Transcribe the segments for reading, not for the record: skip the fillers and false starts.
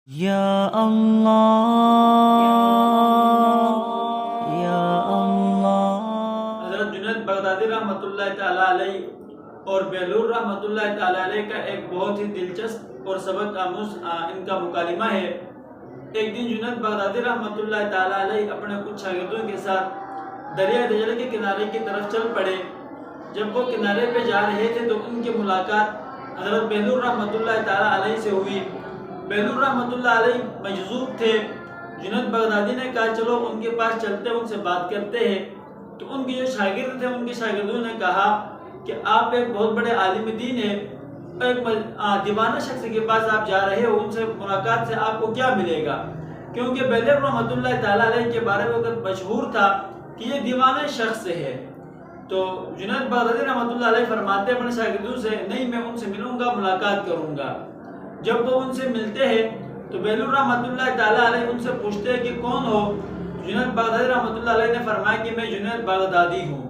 یا اللہ یا اللہ۔ حضرت جنید بغدادی رحمۃ اللہ تعالیٰ علیہ اور بیلور رحمۃ اللہ تعالیٰ علیہ کا ایک بہت ہی دلچسپ اور سبق آموز ان کا مکالمہ ہے۔ ایک دن جنید بغدادی رحمۃ اللہ تعالیٰ علیہ اپنے کچھ شاگردوں کے ساتھ دریا دجلہ کے کنارے کی طرف چل پڑے۔ جب وہ کنارے پہ جا رہے تھے تو ان کی ملاقات حضرت بیلور رحمۃ اللہ تعالیٰ علیہ سے ہوئی۔ بیلور رحمۃ اللہ علیہ مجذوب تھے۔ جنید بغدادی نے کہا چلو ان کے پاس چلتے ان سے بات کرتے ہیں۔ تو ان کے جو شاگرد تھے ان کے شاگردوں نے کہا کہ آپ ایک بہت بڑے عالم دین ہیں، ایک دیوانہ شخص کے پاس آپ جا رہے ہو، ان سے ملاقات سے آپ کو کیا ملے گا؟ کیونکہ بیلور رحمۃ اللہ تعالیٰ علیہ کے بارے میں وقت مشہور تھا کہ یہ دیوانہ شخص ہے۔ تو جنید بغدادی رحمۃ اللہ علیہ فرماتے ہیں اپنے شاگردوں سے، نہیں میں ان سے ملوں گا، ملاقات کروں گا۔ جب وہ ان سے ملتے ہیں تو بیلور رحمۃ اللہ تعالیٰ علیہ ان سے پوچھتے ہیں کہ کون ہو؟ جنید بغدادی رحمۃ اللہ علیہ نے فرمایا کہ میں جنید بغدادی ہوں۔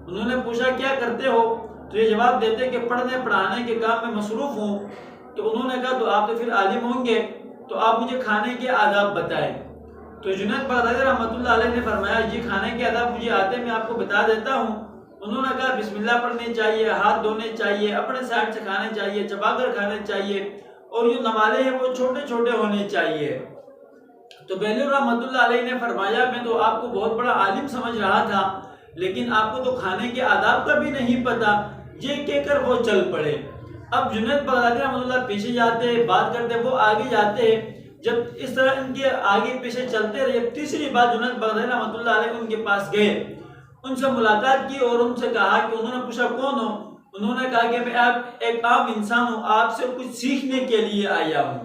انہوں نے پوچھا کیا کرتے ہو؟ تو یہ جواب دیتے کہ پڑھنے پڑھانے کے کام میں مصروف ہوں۔ تو انہوں نے کہا تو آپ تو پھر عالم ہوں گے، تو آپ مجھے کھانے کے آداب بتائیں۔ تو جنید بغدادی رحمۃ اللہ علیہ نے فرمایا جی کھانے کے آداب مجھے آتے، میں آپ کو بتا دیتا ہوں۔ انہوں نے کہا بسم اللہ پڑھنی چاہیے، ہاتھ دھونے چاہیے، اپنے سائڈ سے کھانے چاہیے، چبا کر کھانے چاہیے، اور جو نوالے ہیں وہ چھوٹے چھوٹے ہونے چاہیے۔ تو بیلور رحمۃ اللہ علیہ نے فرمایا میں تو آپ کو بہت بڑا عالم سمجھ رہا تھا، لیکن آپ کو تو کھانے کے آداب کا بھی نہیں پتا۔ یہ کہہ کر وہ چل پڑے۔ اب جنید بغدادی رحمۃ اللہ پیچھے جاتے بات کرتے، وہ آگے جاتے۔ جب اس طرح ان کے آگے پیچھے چلتے رہے، تیسری بار جنید بغدادی رحمۃ اللہ علیہ ان کے پاس گئے، ان سے ملاقات کی اور ان سے کہا کہ انہوں نے پوچھا کون ہو؟ انہوں نے کہا کہ میں ایک عام انسان ہوں، آپ سے کچھ سیکھنے کے لیے آیا ہوں۔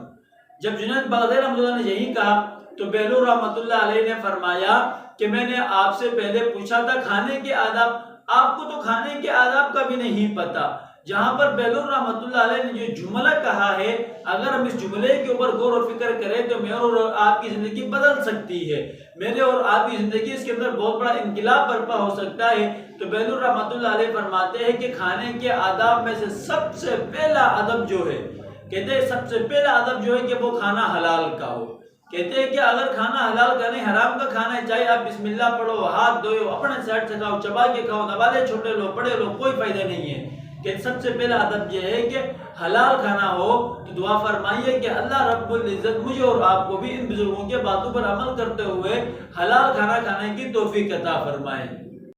جب جنید بغدادی رحمۃ اللہ نے یہی کہا تو بیلور رحمۃ اللہ علیہ نے فرمایا کہ میں نے آپ سے پہلے پوچھا تھا کھانے کے آداب، آپ کو تو کھانے کے آداب کا بھی نہیں پتا۔ جہاں پر بیلور رحمۃ اللہ علیہ نے جو جملہ کہا ہے، اگر ہم اس جملے کے اوپر غور و فکر کریں تو میرے اور آپ کی زندگی بدل سکتی ہے، میرے اور آپ کی زندگی اس کے اندر بہت بڑا انقلاب برپا ہو سکتا ہے۔ تو بیلور رحمۃ اللہ علیہ فرماتے ہیں کہ کھانے کے آداب میں سے سب سے پہلا ادب جو ہے، کہتے ہیں سب سے پہلا ادب جو ہے کہ وہ کھانا حلال کا ہو۔ کہتے ہیں کہ اگر کھانا حلال کا نہیں حرام کا کھانا ہے، چاہے آپ بسم اللہ پڑھو، ہاتھ دھوئو، اپنے سائڈ سے کھاؤ، چبا کے کھاؤ، نوالے چھوٹے لو، پڑے لو، کوئی فائدہ نہیں ہے۔ کہ سب سے پہلا ادب یہ ہے کہ حلال کھانا ہو۔ تو دعا فرمائیے کہ اللہ رب العزت مجھے اور آپ کو بھی ان بزرگوں کے باتوں پر عمل کرتے ہوئے حلال کھانا کھانے کی توفیق عطا فرمائے۔